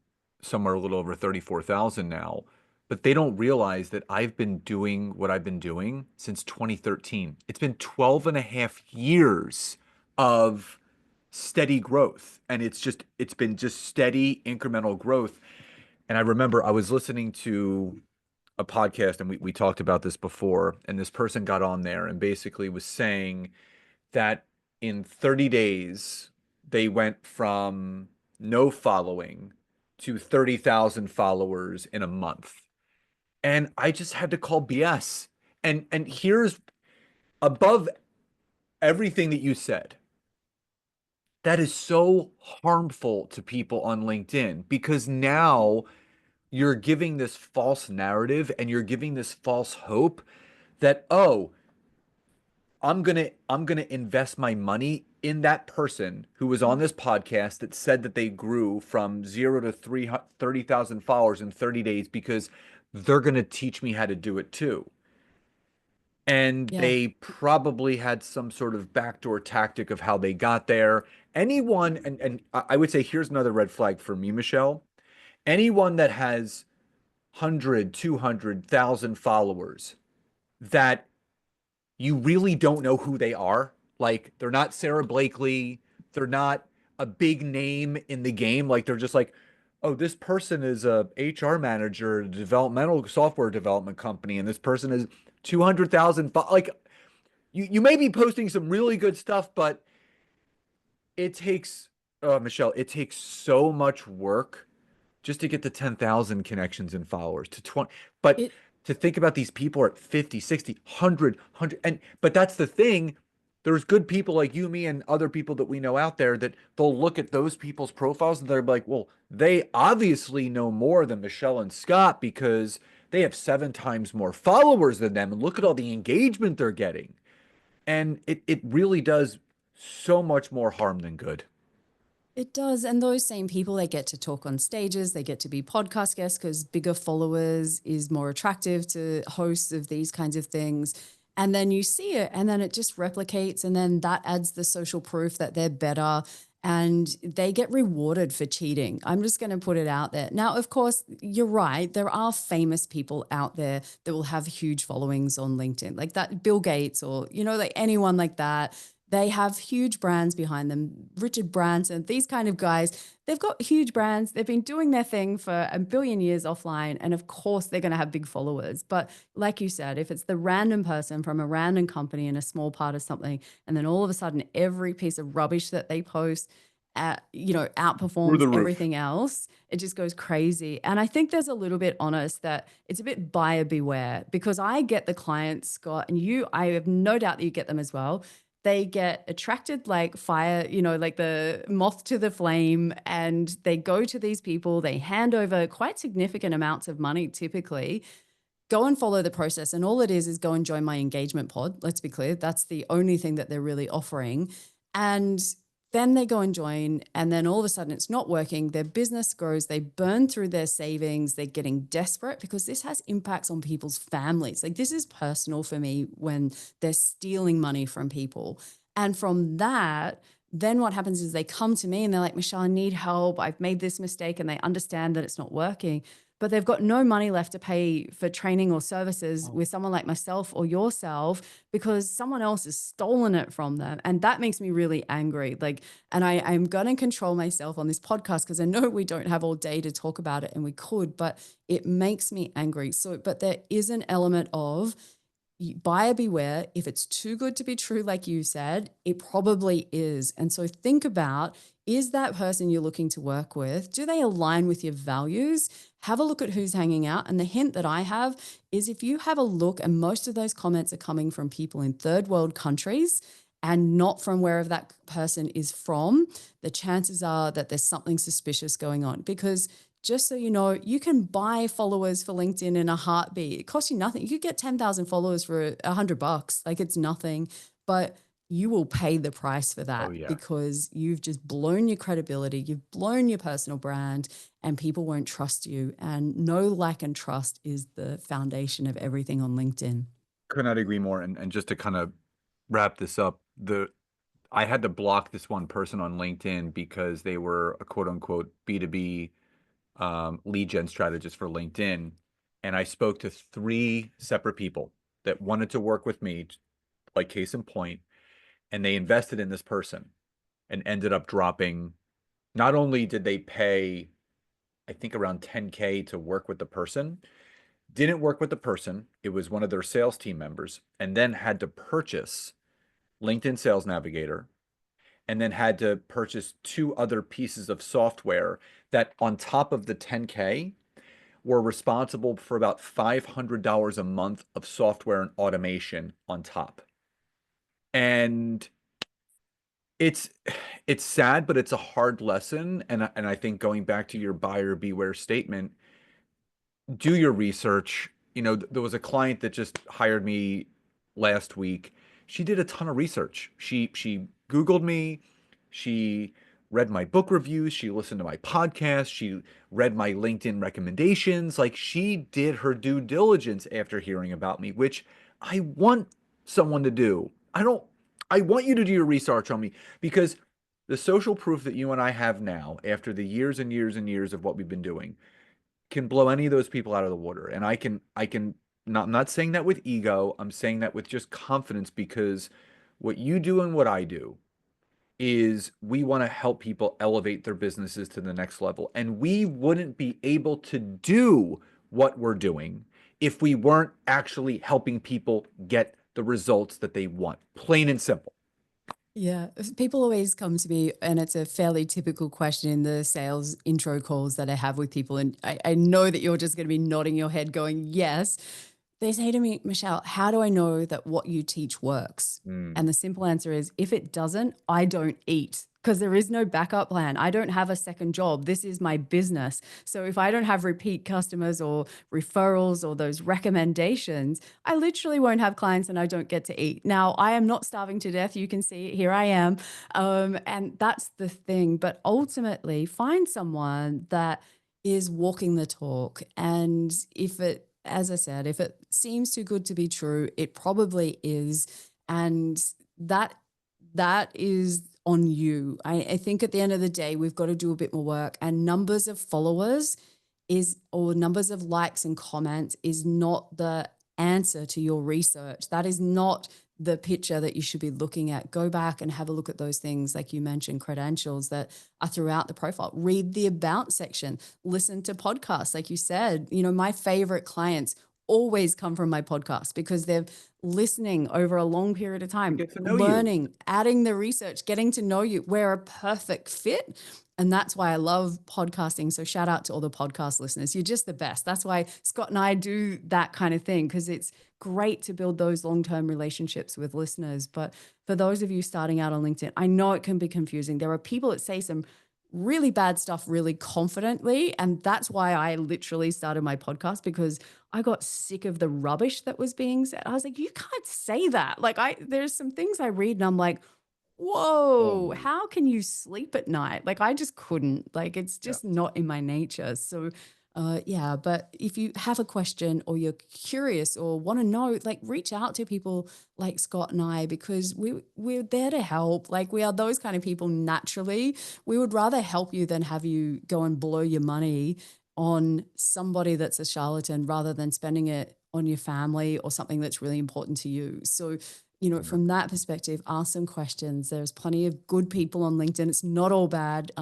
S1: somewhere a little over 34,000 now, but they don't realize that I've been doing what I've been doing since 2013. It's been 12 and a half years of steady growth, and it's been just steady incremental growth. And I remember I was listening to a podcast and we talked about this before, and this person got on there and basically was saying that in 30 days, they went from no following to 30,000 followers in a month. And I just had to call BS. And here's above everything that you said. That is so harmful to people on LinkedIn because now you're giving this false narrative and you're giving this false hope that, oh, I'm gonna invest my money in that person who was on this podcast that said that they grew from 0 to 30,000 followers in 30 days because they're gonna teach me how to do it too. And
S2: Yeah.
S1: they probably had some sort of backdoor tactic of how they got there. Anyone, and I would say here's another red flag for me, Michelle. Anyone that has 100, 200,000 followers that you really don't know who they are. Like they're not Sarah Blakely, they're not a big name in the game. Like they're just like, oh, this person is a HR manager at a developmental software development company, and this person is 200,000. Like you may be posting some really good stuff, but it takes, Michelle, it takes so much work just to get to 10,000 connections and followers to 20. But
S2: It
S1: to think about these people are at 50, 60, 100, but that's the thing. There's good people like you, me, and other people that we know out there that they'll look at those people's profiles and they're like, well, they obviously know more than Michelle and Scott because they have 7 times more followers than them. And look at all the engagement they're getting. And it really does so much more harm than good.
S2: It does. And those same people, they get to talk on stages, they get to be podcast guests because bigger followers is more attractive to hosts of these kinds of things. And then you see it and then it just replicates. And then that adds the social proof that they're better and they get rewarded for cheating. I'm just going to put it out there. Now, of course, you're right. There are famous people out there that will have huge followings on LinkedIn, like that Bill Gates or, like anyone like that. They have huge brands behind them. Richard Branson, these kind of guys, they've got huge brands. They've been doing their thing for a billion years offline. And of course, they're going to have big followers. But like you said, if it's the random person from a random company in a small part of something, and then all of a sudden, every piece of rubbish that they post,
S1: Through
S2: outperforms
S1: the roof.
S2: everything else, it just goes crazy. And I think there's a little bit on us that it's a bit buyer beware because I get the clients, Scott, and I have no doubt that you get them as well. They get attracted like fire, like the moth to the flame, and they go to these people, they hand over quite significant amounts of money typically, go and follow the process. And all it is go and join my engagement pod. Let's be clear. That's the only thing that they're really offering. And then they go and join. And then all of a sudden it's not working. Their business grows. They burn through their savings. They're getting desperate because this has impacts on people's families. Like this is personal for me when they're stealing money from people. And from that, then what happens is they come to me and they're like, Michelle, I need help. I've made this mistake. And they understand that it's not working, but they've got no money left to pay for training or services with someone like myself or yourself because someone else has stolen it from them. And that makes me really angry. Like, and I'm going to control myself on this podcast because I know we don't have all day to talk about it and we could, but it makes me angry. So, but there is an element of buyer beware. If it's too good to be true, like you said, it probably is. And so think about, is that person you're looking to work with, do they align with your values? Have a look at who's hanging out. And the hint that I have is if you have a look and most of those comments are coming from people in third world countries and not from wherever that person is from, the chances are that there's something suspicious going on. Because just so you know, you can buy followers for LinkedIn in a heartbeat. It costs you nothing. You could get 10,000 followers for $100. Like it's nothing, but you will pay the price for
S1: Oh
S2: that
S1: yeah.
S2: because you've just blown your credibility. You've blown your personal brand and people won't trust you. And no, like, and trust is the foundation of everything on LinkedIn.
S1: Could not agree more. And just to kind of wrap this up, I had to block this one person on LinkedIn because they were a quote unquote B2B lead gen strategist for LinkedIn. And I spoke to three separate people that wanted to work with me, like case in point, and they invested in this person and ended up dropping. Not only did they pay, I think around 10K to work with the person, didn't work with the person. It was one of their sales team members, and then had to purchase LinkedIn Sales Navigator, and then had to purchase two other pieces of software that, on top of the 10K, were responsible for about $500 a month of software and automation on top. And it's it's sad, but it's a hard lesson. And I think going back to your buyer beware statement, do your research. There was a client that just hired me last week. She did a ton of research. She Googled me. She read my book reviews. She listened to my podcast. She read my LinkedIn recommendations. Like she did her due diligence after hearing about me, which I want someone to do. I want you to do your research on me because the social proof that you and I have now, after the years and years and years of what we've been doing, can blow any of those people out of the water. And I can not, I'm not saying that with ego. I'm saying that with just confidence because what you do and what I do is we want to help people elevate their businesses to the next level. And we wouldn't be able to do what we're doing if we weren't actually helping people get the results that they want. Plain and simple.
S2: Yeah, people always come to me, and it's a fairly typical question in the sales intro calls that I have with people. And I know that you're just going to be nodding your head, going, yes. They say to me, Michelle, how do I know that what you teach works?
S1: Mm.
S2: And the simple answer is if it doesn't, I don't eat because there is no backup plan. I don't have a second job. This is my business. So if I don't have repeat customers or referrals or those recommendations, I literally won't have clients and I don't get to eat. Now, I am not starving to death. You can see it. Here I am. And that's the thing. But ultimately, find someone that is walking the talk. And if it, as I said, if it seems too good to be true, it probably is. And that that is on you. I think at the end of the day, we've got to do a bit more work. And numbers of followers is, or numbers of likes and comments is not the answer to your research. That is not the picture that you should be looking at. Go back and have a look at those things, like you mentioned, credentials that are throughout the profile. Read the about section, listen to podcasts. Like you said, my favorite clients always come from my podcast because they're listening over a long period of
S1: To
S2: time,
S1: get to know you.
S2: learning, adding the research, getting to know you. We're a perfect fit. And that's why I love podcasting. So shout out to all the podcast listeners. You're just the best. That's why Scott and I do that kind of thing, because it's great to build those long-term relationships with listeners. But for those of you starting out on LinkedIn, I know it can be confusing. There are people that say some really bad stuff really confidently. And that's why I literally started my podcast, because I got sick of the rubbish that was being said. I was like, you can't say that. Like, there's some things I read and I'm like, whoa,
S1: Oh,
S2: how can you sleep at night? Like, I just couldn't. Like, it's
S1: yeah.
S2: just not in my nature. So, yeah. But if you have a question or you're curious or want to know, like, reach out to people like Scott and I, because we're there to help. Like, we are those kind of people naturally. We would rather help you than have you go and blow your money on somebody that's a charlatan rather than spending it on your family or something that's really important to you. So,
S1: Yeah.
S2: from that perspective, ask some questions. There's plenty of good people on LinkedIn. It's not all bad,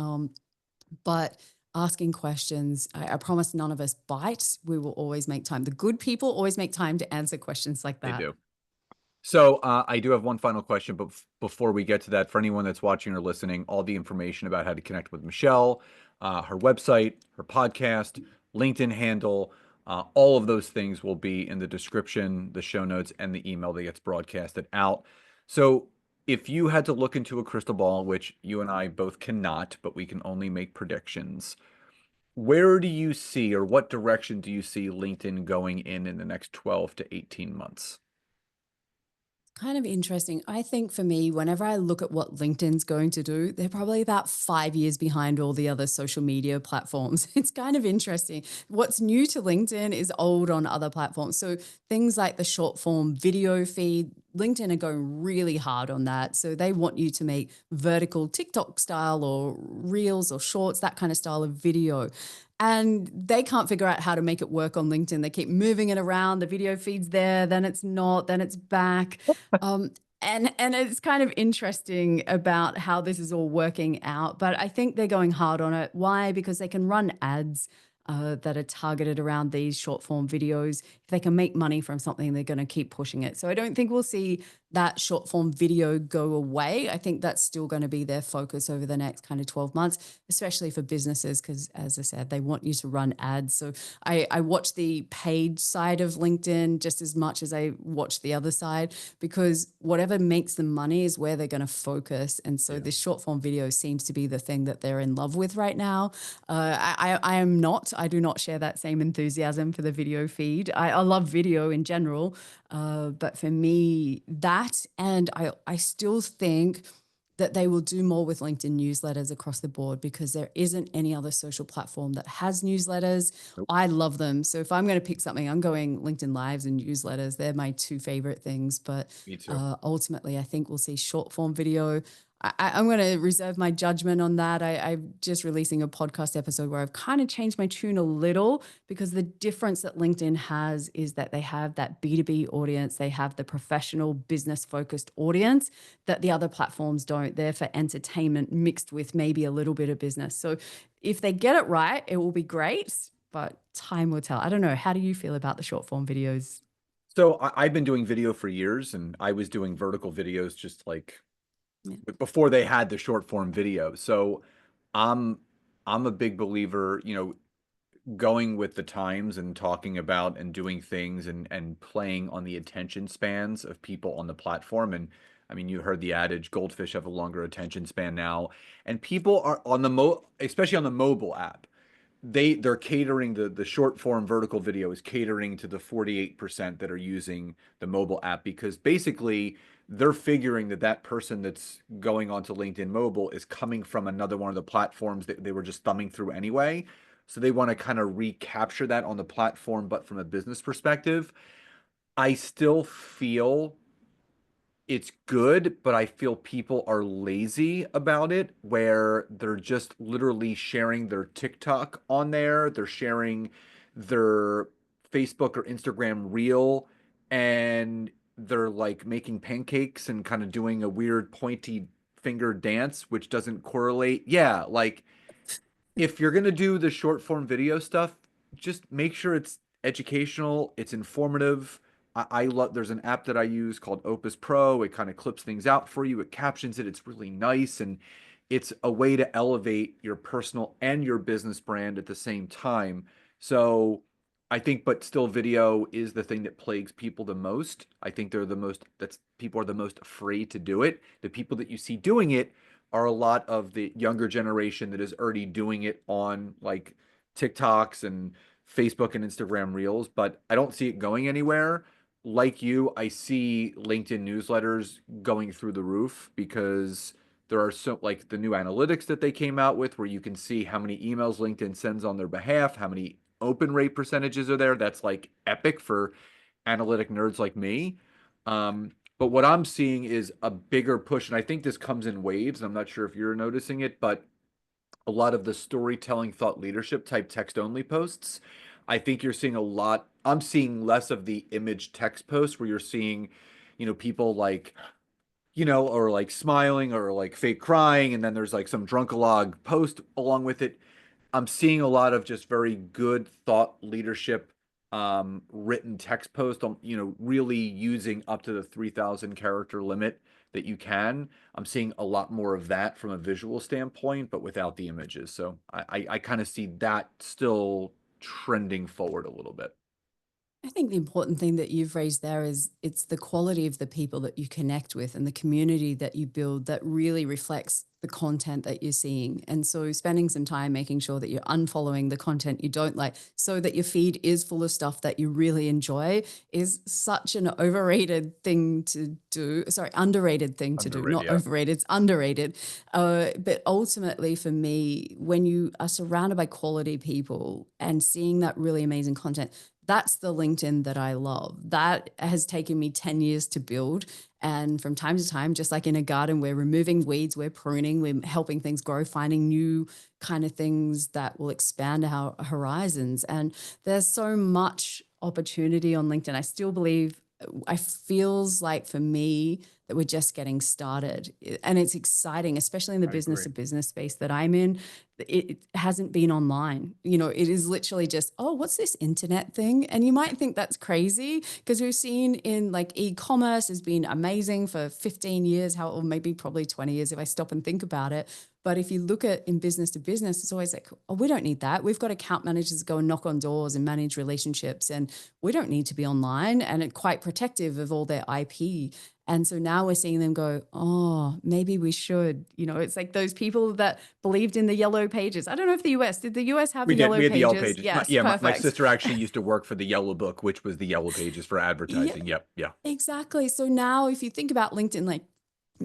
S2: but asking questions, I promise none of us bite. We will always make time. The good people always make time to answer questions like
S1: They
S2: that.
S1: do. So I do have one final question, but before we get to that, for anyone that's watching or listening, all the information about how to connect with Michelle, her website, her podcast, LinkedIn handle, all of those things will be in the description, the show notes, and the email that gets broadcasted out. So if you had to look into a crystal ball, which you and I both cannot, but we can only make predictions, where do you see, or what direction do you see LinkedIn going in the next 12 to 18 months?
S2: Kind of interesting. I think for me, whenever I look at what LinkedIn's going to do, they're probably about 5 years behind all the other social media platforms. It's kind of interesting. What's new to LinkedIn is old on other platforms. So things like the short form video feed, LinkedIn are going really hard on that. So they want you to make vertical TikTok style or reels or shorts, that kind of style of video. And they can't figure out how to make it work on LinkedIn. They keep moving it around. The video feed's there, then it's not, then it's back. Um, and it's kind of interesting about how this is all working out. But I think they're going hard on it. Why? Because they can run ads that are targeted around these short form videos. If they can make money from something, they're going to keep pushing it. So I don't think we'll see that short form video go away. I think that's still going to be their focus over the next kind of 12 months, especially for businesses, because as I said, they want you to run ads. So I watch the paid side of LinkedIn just as much as I watch the other side, because whatever makes them money is where they're going to focus. And so
S1: Yeah.
S2: this short form video seems to be the thing that they're in love with right now. I am not. I do not share that same enthusiasm for the video feed. I love video in general, but for me, that, and I still think that they will do more with LinkedIn newsletters across the board, because there isn't any other social platform that has newsletters.
S1: Nope.
S2: I love them. So if I'm going to pick something, I'm going LinkedIn Lives and newsletters. They're my two favorite things. But
S1: Me too.
S2: ultimately, I think we'll see short form video. I'm going to reserve my judgment on that. I'm just releasing a podcast episode where I've kind of changed my tune a little, because the difference that LinkedIn has is that they have that B2B audience. They have the professional business focused audience that the other platforms don't. They're for entertainment mixed with maybe a little bit of business. So if they get it right, it will be great, but time will tell. I don't know. How do you feel about the short form videos?
S1: So I've been doing video for years, and I was doing vertical videos just like
S2: Yeah.
S1: before they had the short form video. So I'm I'm a big believer, going with the times and talking about and doing things and playing on the attention spans of people on the platform. And I mean, you heard the adage, goldfish have a longer attention span now. And people are on the especially on the mobile app, they're catering the short form vertical video is catering to the 48% that are using the mobile app because basically they're figuring that that person that's going onto LinkedIn mobile is coming from another one of the platforms that they were just thumbing through anyway. So they want to kind of recapture that on the platform, but from a business perspective. I still feel it's good, but I feel people are lazy about it, where they're just literally sharing their TikTok on there. They're sharing their Facebook or Instagram reel, and they're like making pancakes and kind of doing a weird pointy finger dance, which doesn't correlate. Yeah, like if you're gonna do the short form video stuff, just make sure it's educational, it's informative. I love there's an app that I use called Opus Pro. It kind of clips things out for you, it captions it, it's really nice, and it's a way to elevate your personal and your business brand at the same time. So I think, but still, video is the thing that plagues people the most. I think they're the most, that's people are the most afraid to do it. The people that you see doing it are a lot of the younger generation that is already doing it on like TikToks and Facebook and Instagram Reels, but I don't see it going anywhere. Like you, I see LinkedIn newsletters going through the roof because there are so like the new analytics that they came out with where you can see how many emails LinkedIn sends on their behalf, how many open rate percentages are there. That's like epic for analytic nerds like me. But what I'm seeing is a bigger push, and I think this comes in waves. And I'm not sure if you're noticing it, but a lot of the storytelling, thought leadership type text only posts. I think you're seeing a lot. I'm seeing less of the image text posts where you're seeing, people like, or like smiling or like fake crying, and then there's like some drunkalog post along with it. I'm seeing a lot of just very good thought leadership written text post on, really using up to the 3,000 character limit that you can. I'm seeing a lot more of that from a visual standpoint, but without the images. So I kind of see that still trending forward a little bit.
S2: I think the important thing that you've raised there is it's the quality of the people that you connect with and the community that you build that really reflects the content that you're seeing. And so spending some time making sure that you're unfollowing the content you don't like so that your feed is full of stuff that you really enjoy is such an overrated thing to do. Sorry, underrated thing to do,
S1: Underrated,
S2: not
S1: yeah.
S2: overrated, it's underrated. But ultimately for me, when you are surrounded by quality people and seeing that really amazing content, that's the LinkedIn that I love. That has taken me 10 years to build. And from time to time, just like in a garden, we're removing weeds, we're pruning, we're helping things grow, finding new kind of things that will expand our horizons. And there's so much opportunity on LinkedIn. I still believe, I feels like for me that we're just getting started. And it's exciting, especially in the
S1: I
S2: business
S1: agree.
S2: to business space that I'm in. It hasn't been online. It is literally just, oh, what's this internet thing? And you might think that's crazy because we've seen in like e-commerce has been amazing for 15 years, or maybe probably 20 years if I stop and think about it. But if you look at in business to business, it's always like, oh, we don't need that. We've got account managers go and knock on doors and manage relationships, and we don't need to be online and it's quite protective of all their IP. And so now we're seeing them go, oh, maybe we should. It's like those people that believed in the yellow pages. I don't know if the US, did the US have
S1: We
S2: the
S1: did. We
S2: yellow
S1: had the yellow
S2: pages?
S1: pages.
S2: Yes,
S1: My
S2: perfect.
S1: sister actually used to work for the Yellow Book, which was the yellow pages for
S2: Yeah,
S1: advertising. Yep. Yeah.
S2: exactly. So now if you think about LinkedIn,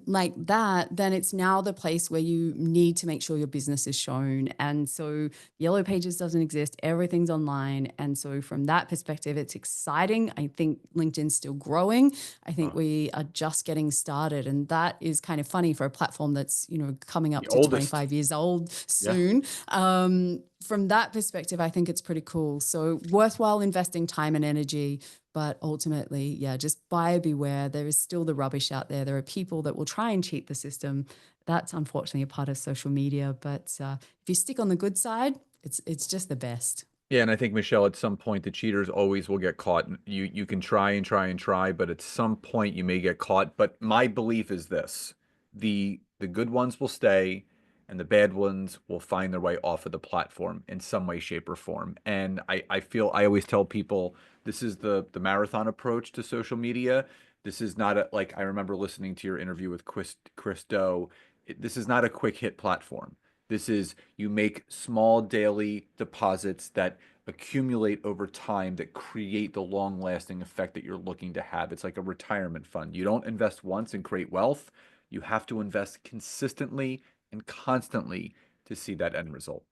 S2: like that, then it's now the place where you need to make sure your business is shown. And so Yellow Pages doesn't exist, everything's online. And so from that perspective, it's exciting. I think LinkedIn's still growing. I think
S1: Uh,
S2: we are just getting started. And that is kind of funny for a platform that's, coming
S1: the
S2: up to
S1: oldest.
S2: 25 years old
S1: Yeah.
S2: soon. From that perspective, I think it's pretty cool. So worthwhile investing time and energy, but ultimately, yeah, just buyer beware. There is still the rubbish out there. There are people that will try and cheat the system. That's unfortunately a part of social media. But if you stick on the good side, it's just the best.
S1: Yeah, and I think Michelle, at some point, the cheaters always will get caught. You can try and try and try, but at some point you may get caught. But my belief is this: the good ones will stay, and the bad ones will find their way off of the platform in some way, shape, or form. And I feel I always tell people this is the marathon approach to social media. This is not a, like I remember listening to your interview with Chris Do. This is not a quick hit platform. This is you make small daily deposits that accumulate over time that create the long lasting effect that you're looking to have. It's like a retirement fund. You don't invest once and create wealth. You have to invest consistently and constantly to see that end result.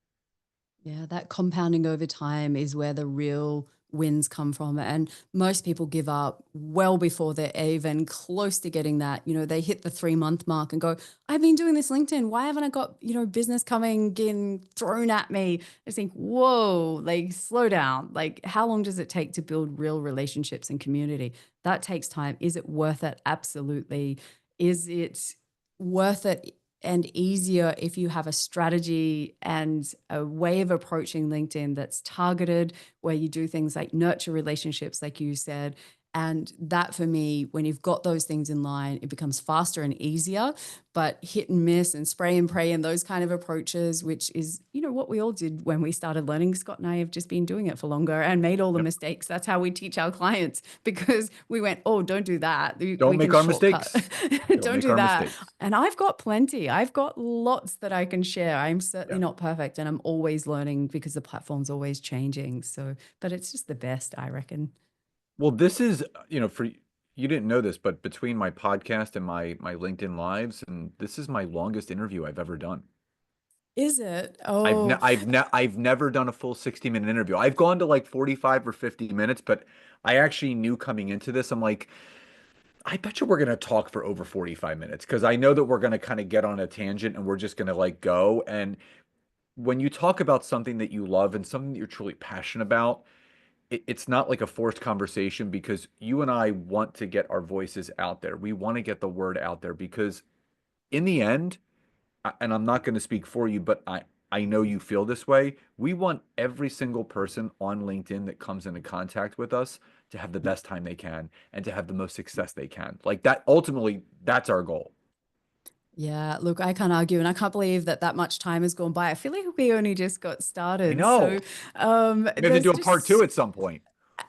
S2: Yeah, that compounding over time is where the real wins come from. And most people give up well before they're even close to getting that. You know, they hit the 3 month mark and go, I've been doing this LinkedIn. Why haven't I got, business coming in thrown at me? I think, whoa, like slow down. Like, how long does it take to build real relationships and community? That takes time. Is it worth it? Absolutely. Is it worth it and easier if you have a strategy and a way of approaching LinkedIn that's targeted, where you do things like nurture relationships, like you said. And that for me, when you've got those things in line, it becomes faster and easier. But hit and miss and spray and pray and those kind of approaches, which is, what we all did when we started learning. Scott and I have just been doing it for longer and made all the
S1: Yep.
S2: mistakes. That's how we teach our clients, because we went, oh, don't do that.
S1: Don't
S2: We can
S1: make our
S2: shortcut.
S1: mistakes. Don't
S2: Don't
S1: make
S2: do
S1: our
S2: that.
S1: mistakes.
S2: And I've got plenty. I've got lots that I can share. I'm certainly
S1: Yeah.
S2: not perfect, and I'm always learning because the platform's always changing. So, but it's just the best, I reckon.
S1: Well, this is, for you didn't know this, but between my podcast and my LinkedIn lives, and this is my longest interview I've ever done.
S2: Is it? Oh,
S1: I've never done a full 60-minute interview. I've gone to like 45 or 50 minutes, but I actually knew coming into this, I'm like, I bet you we're going to talk for over 45 minutes because I know that we're going to kind of get on a tangent and we're just going to like go. And when you talk about something that you love and something that you're truly passionate about, it's not like a forced conversation because you and I want to get our voices out there. We want to get the word out there because in the end, and I'm not going to speak for you, but I know you feel this way. We want every single person on LinkedIn that comes into contact with us to have the best time they can and to have the most success they can. Like that, ultimately, that's our goal.
S2: yeah. Look, I can't argue, and I can't believe that that much time has gone by. I feel like we only just got
S1: I
S2: started.
S1: know.
S2: So,
S1: We have to do
S2: there's
S1: a part two
S2: just
S1: at some point.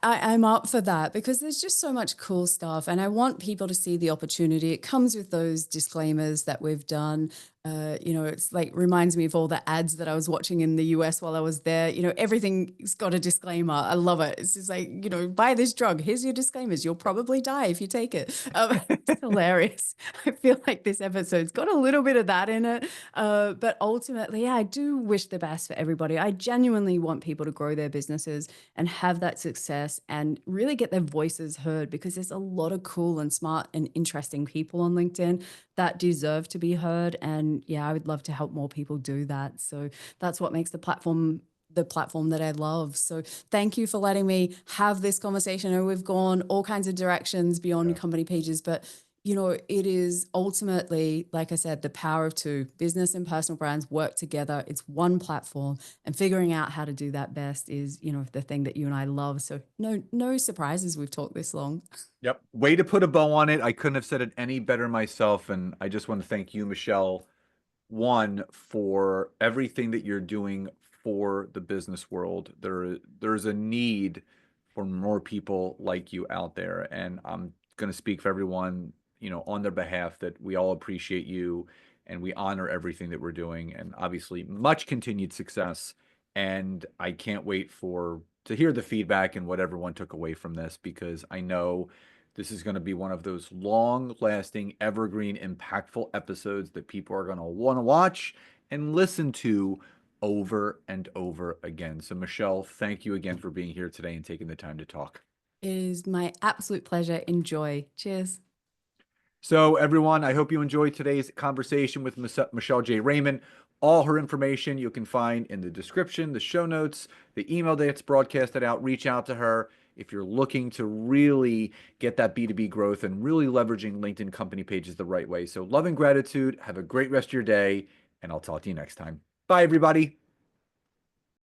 S2: I'm up for that because there's just so much cool stuff, and I want people to see the opportunity. It comes with those disclaimers that we've done. It's like reminds me of all the ads that I was watching in the US while I was there. Everything's got a disclaimer. I love it. It's just like, buy this drug. Here's your disclaimers. You'll probably die if you take it. It's hilarious. I feel like this episode's got a little bit of that in it. But ultimately, yeah, I do wish the best for everybody. I genuinely want people to grow their businesses and have that success and really get their voices heard, because there's a lot of cool and smart and interesting people on LinkedIn that deserve to be heard. And yeah, I would love to help more people do that. So that's what makes the platform that I love. So thank you for letting me have this conversation. I know we've gone all kinds of directions beyond
S1: Yeah.
S2: company pages, but it is ultimately, like I said, the power of two. Business and personal brands work together. It's one platform, and figuring out how to do that best is, the thing that you and I love. So no surprises we've talked this long.
S1: Yep. Way to put a bow on it. I couldn't have said it any better myself. And I just want to thank you, Michelle, one, for everything that you're doing for the business world. There's a need for more people like you out there, and I'm going to speak for everyone, on their behalf, that we all appreciate you and we honor everything that we're doing, and obviously much continued success. And I can't wait for to hear the feedback and what everyone took away from this, because I know this is going to be one of those long lasting, evergreen, impactful episodes that people are going to want to watch and listen to over and over again. So, Michelle, thank you again for being here today and taking the time to talk.
S2: It is my absolute pleasure. Enjoy. Cheers.
S1: So, everyone, I hope you enjoyed today's conversation with Michelle J. Raymond. All her information you can find in the description, the show notes, the email that's broadcasted out. Reach out to her if you're looking to really get that B2B growth and really leveraging LinkedIn company pages the right way. So, love and gratitude. Have a great rest of your day, and I'll talk to you next time. Bye, everybody.